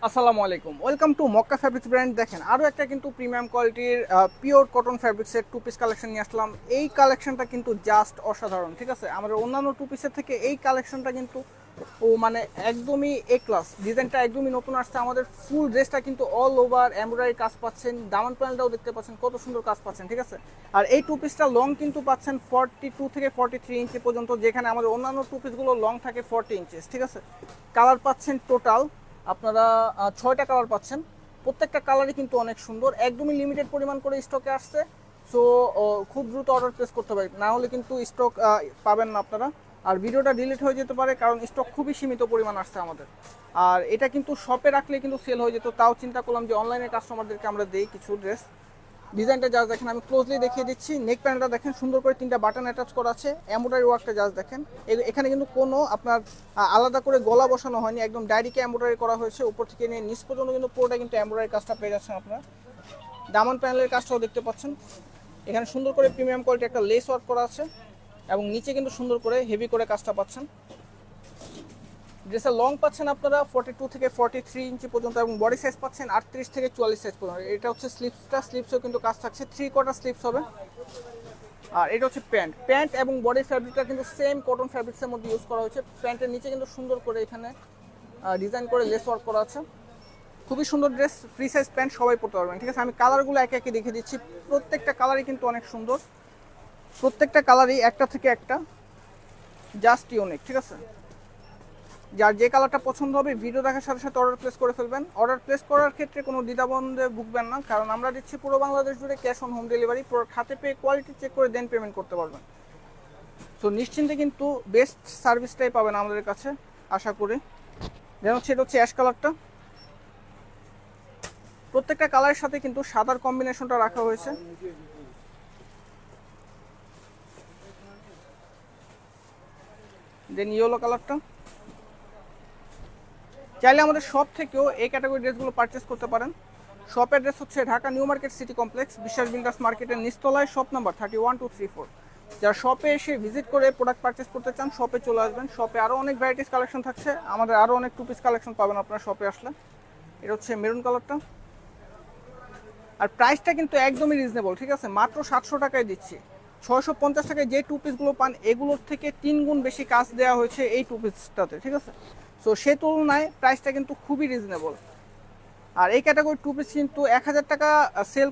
আসসালামু আলাইকুম, welcome to Makka fabrics brand. দেখেন আরও একটা কিন্তু প্রিমিয়াম কোয়ালিটির পিওর কটন ফ্যাব্রিক্সের টু পিস কালেকশন নিয়ে আসলাম। এই কালেকশনটা কিন্তু জাস্ট অসাধারণ, ঠিক আছে। আমাদের অন্যান্য টু পিসের থেকে এই কালেকশনটা কিন্তু মানে একদমই এ ক্লাস। ডিজাইনটা একদমই নতুন আসছে। আমাদের ফুল ড্রেসটা কিন্তু অল ওভার এমব্রয়ডারি কাজ পাচ্ছেন, দামান প্যানেলটাও দেখতে পাচ্ছেন কত সুন্দর কাজ পাচ্ছেন, ঠিক আছে। আর এই টু পিসটা লং কিন্তু পাচ্ছেন 42 থেকে 43 ইঞ্চি পর্যন্ত, যেখানে আমাদের অন্যান্য টু পিসগুলো লং থাকে 40 ইঞ্চিস, ঠিক আছে। কালার পাচ্ছেন টোটাল আপনারা 6টা কালার পাচ্ছেন। প্রত্যেকটা কালারই কিন্তু অনেক সুন্দর, একদমই লিমিটেড পরিমাণ করে স্টকে আসছে। সো খুব দ্রুত অর্ডার প্লেস করতে পারি, না হলে কিন্তু স্টক পাবেন না আপনারা। আর ভিডিওটা ডিলিট হয়ে যেতে পারে, কারণ স্টক খুবই সীমিত পরিমাণ আসছে আমাদের। আর এটা কিন্তু শপে রাখলে কিন্তু সেল হয়ে যেত, তাও চিন্তা করলাম যে অনলাইনে কাস্টমারদেরকে আমরা দেই কিছু ড্রেস। ডিজাইনটা জাস্ট দেখেন, আমি ক্লোজলি দেখিয়ে দিচ্ছি। নেক প্যানেলটা দেখেন, সুন্দর করে 3টা বাটন অ্যাটাচ করা আছে। এমব্রয়ডারি ওয়ার্কটা জাস্ট দেখেন। এখানে কিন্তু কোনো আপনার আলাদা করে গলা বসানো হয়নি, একদম ডাইরেক্টলি এমব্রয়ডারি করা হয়েছে। উপর থেকে নিয়ে নিচ পর্যন্ত কিন্তু পুরোটা কিন্তু এমব্রয়ডারি কাজটা পেয়ে যাচ্ছেন আপনারা। দামান প্যানেলের কাজটাও দেখতে পাচ্ছেন। এখানে সুন্দর করে প্রিমিয়াম কোয়ালিটি একটা লেস ওয়ার্ক করা আছে, এবং নিচে কিন্তু সুন্দর করে হেভি করে কাজটা পাচ্ছেন। ড্রেসের লং পাচ্ছেন আপনারা 42 থেকে 43 ইঞ্চি পর্যন্ত, এবং বডি সাইজ পাচ্ছেন 38 থেকে 44 সাইজ পর্যন্ত। এটা হচ্ছে স্লিপসটা, স্লিপসেও কিন্তু কাজ থাকছে, 3/4 স্লিপস হবে। আর এটা হচ্ছে প্যান্ট। প্যান্ট এবং বডি ফ্যাব্রিকটা কিন্তু সেম কটন ফ্যাব্রিক্সের মধ্যে ইউজ করা হয়েছে। প্যান্টের নিচে কিন্তু সুন্দর করে এখানে ডিজাইন করে লেস ওয়ার্ক করা আছে। খুবই সুন্দর ড্রেস, ফ্রি সাইজ প্যান্ট, সবাই পরতে পারবেন, ঠিক আছে। আমি কালারগুলো একে একে দেখে দিচ্ছি। প্রত্যেকটা কালারই কিন্তু অনেক সুন্দর, প্রত্যেকটা কালারই একটা থেকে একটা জাস্ট ইউনিক, ঠিক আছে। যার যে কালারটা পছন্দ হবে ভিডিও দেখার সাথে সাথে অর্ডার প্লেস করে ফেলবেন। অর্ডার প্লেস করার ক্ষেত্রে কোনো দ্বিধাদ্বন্দ্বে ভুগবেন না, কারণ আমরা দিচ্ছি পুরো বাংলাদেশ জুড়ে cash on home delivery. Product হাতে পেয়ে কোয়ালিটি চেক করে দেন পেমেন্ট করতে পারবেন। সো নিশ্চিন্তে কিন্তু বেস্ট সার্ভিসটাই পাবেন আমাদের কাছে, আশা করি। যেন হচ্ছে এটা হচ্ছে অ্যাশ কালারটা। প্রত্যেকটা কালারের সাথে কিন্তু সাদার কম্বিনেশনটা রাখা হয়েছে। দেন ইয়েলো কালারটা। চাইলে আমাদের শপ থেকেও এই ক্যাটাগরি ড্রেসগুলো পারচেস করতে পারেন। শপ অ্যাড্রেস হচ্ছে Dhaka new market city complex, বিশ্বাস বিল্ডার্স মার্কেটের নিচতলায়, শপ নাম্বার 31-234। যারা শপে এসে ভিজিট করে প্রোডাক্ট পারচেস করতে চান শপে চলে আসবেন। শপে আরও অনেক ভ্যারাইটিস কালেকশন থাকছে, আমাদের আরও অনেক টু পিস কালেকশন পাবেন আপনারা শপে আসলে। এটা হচ্ছে মেরুন কালারটা। আর প্রাইসটা কিন্তু একদমই রিজনেবল, ঠিক আছে। মাত্র 700 টাকায় দিচ্ছি। 650 টাকায় যে টু পিসগুলো পান এগুলোর থেকে 3 গুণ বেশি কাজ দেওয়া হয়েছে এই টু পিসটাতে, ঠিক আছে। সো সে তুলনায় প্রাইসটা কিন্তু খুবই রিজনেবল। আর এই ক্যাটাগরি টু পিস কিন্তু 1000 টাকা সেল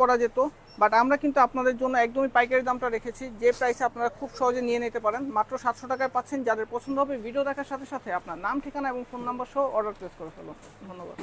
করা যেত, বাট আমরা কিন্তু আপনাদের জন্য একদমই পাইকারি দামটা রেখেছি, যে প্রাইসে আপনারা খুব সহজে নিয়ে নিতে পারেন। মাত্র 700 টাকায় পাচ্ছেন। যাদের পছন্দ হবে ভিডিও দেখার সাথে সাথে আপনার নাম, ঠিকানা এবং ফোন নাম্বার সহ অর্ডার প্লেস করে ফেলুন। ধন্যবাদ।